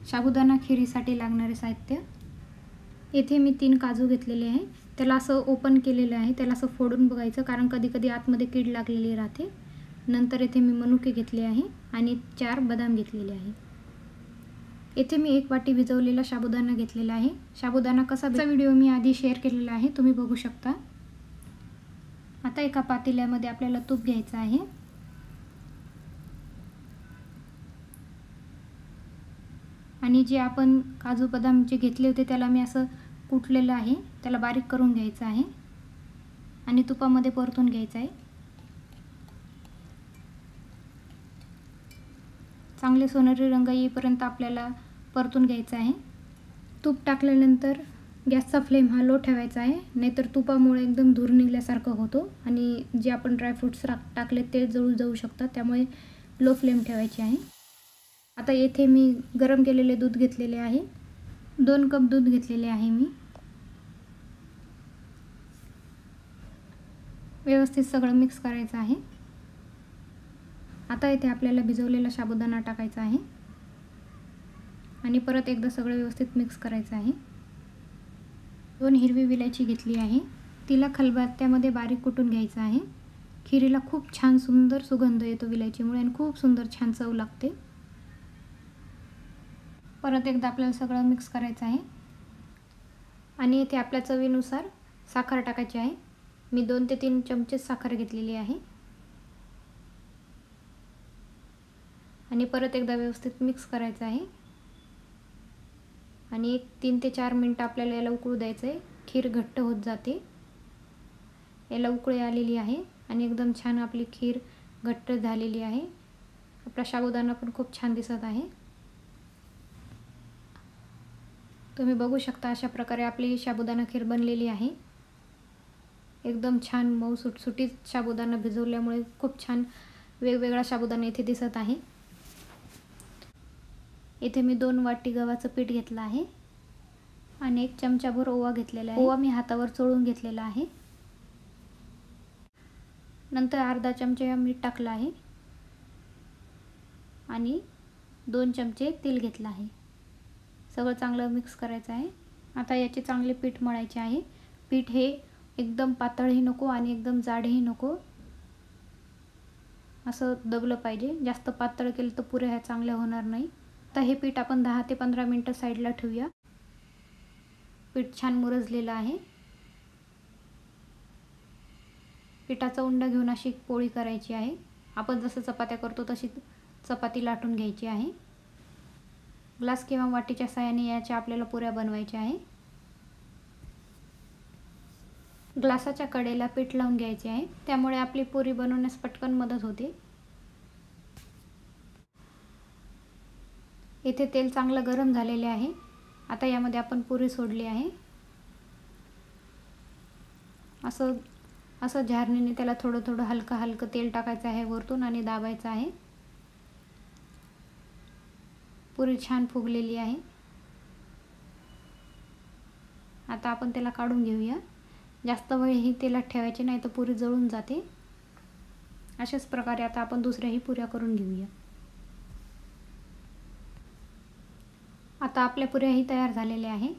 साबुदाणा खिरीसाठी लागणारे साहित्य. येथे मी 3 काजू घेतलेले आहे. त्याला असं ओपन केलेलं आहे. त्याला असं फोडून बघायचं, कारण कधी कधी आतमध्ये कीड लागलेली राहते. नंतर येथे मी मनुके घेतले आहे आणि 4 बदाम घेतलेले आहे. येथे मी 1 वाटी भिजवलेला साबुदाणा घेतलेला आहे. साबुदाणा कसा व्हिडिओ मी आधी शेअर केलेला आहे, तुम्ही बघू शकता. आता एका पातेल्यामध्ये आपल्याला तूप घ्यायचं आहे. आणि जे आपण काजू बदाम जे घेतले होते त्याला मी असं कुटलेलं आहे, त्याला बारीक करून घ्यायचं आहे आणि तुपामध्ये परतून घ्यायचं आहे. चांगले सोनेरी रंग येईपर्यंत आपल्याला परतून घ्यायचं आहे. तूप टाकल्यानंतर गॅसचा फ्लेम हा लो ठेवायचा आहे, नाहीतर तुपामुळे एकदम धूर निघल्यासारखं होतो आणि जे आपण ड्रायफ्रूट्स टाकले ते जळून जाऊ शकतात. त्यामुळे लो फ्लेम ठेवायची आहे. आता येथे मी गरम केलेले दूध घेतलेले आहे. 2 कप दूध घेतलेले आहे मी. व्यवस्थित सगळं मिक्स करायचं आहे. आता इथे आपल्याला भिजवलेला साबुदाणा टाकायचा आहे आणि परत एकदा सगळं व्यवस्थित मिक्स करायचं आहे. 2 हिरवी विलायची घेतली आहे. तिला खलबत्त्यामध्ये बारीक कुटून घ्यायचं आहे. खिरीला खूप छान सुंदर सुगंध येतो विलायचीमुळे आणि खूप सुंदर छान चव लागते. परत एकदा आपल्याला सगळं मिक्स करायचं आहे आणि इथे आपल्या चवीनुसार साखर टाकायची आहे. मी 2 ते 3 चमचे साखर घेतलेली आहे आणि परत एकदा व्यवस्थित मिक्स करायचं आहे आणि 3 ते 4 मिनिटं आपल्याला याला उकळू द्यायचं आहे. खीर घट्ट होत जाते. याला उकळी आलेली आहे आणि एकदम छान आपली खीर घट्ट झालेली आहे. आपला साबुदाणा पण खूप छान दिसत आहे. तुम्ही बघू शकता अशा प्रकारे आपली साबुदाणा खीर बनलेली आहे. एकदम छान मऊ सुटसुटीत साबुदाणा भिजवल्यामुळे खूप छान वेगवेगळा साबुदाणा इथे दिसत आहे. इथे मी 2 वाटी गव्हाचं पीठ घेतलं आहे आणि 1 चमचाभर ओवा घेतलेला आहे. ओवा मी हातावर चोळून घेतलेला आहे. नंतर अर्धा चमचा मीठ टाकलं आहे आणि 2 चमचे तेल घेतलं आहे. सगळं चांगलं मिक्स करायचं आहे. आता याचे चांगले पीठ मळायचे आहे. पीठ हे एकदम पातळही नको आणि एकदम जाडही नको, असं दबलं पाहिजे. जास्त पातळ केलं तर पुऱ्या ह्या चांगल्या होणार नाही. आता हे पीठ आपण 10 ते 15 मिनिटं साईडला ठेवूया. पीठ छान मुरजलेलं आहे. पिठाचा उंडा घेऊन अशी पोळी करायची आहे. आपण जसं चपात्या करतो तशी चपाती लाटून घ्यायची आहे. ग्लास किंवा वाटीच्या साहाय्याने याच्या आपल्याला पुऱ्या बनवायच्या आहे. ग्लासाच्या कडेला पीठ लावून घ्यायचे आहे, त्यामुळे आपली पुरी बनवण्यास पटकन मदत होते. इथे तेल चांगलं गरम झालेले आहे. आता यामध्ये आपण पुरी सोडली आहे. असं झारणीने त्याला थोडं थोडं हलकं तेल टाकायचं आहे वरतून आणि दाबायचं आहे. पुरी छान फुगलेली आहे. आता आपण त्याला काढून घेऊया. जास्त वेळ ही तेलात ठेवायची नाही तर पुरी जळून जाते. अशाच प्रकारे आता आपण दुसऱ्याही पुऱ्या करून घेऊया. आता आपल्या पुऱ्याही तयार झालेल्या आहे.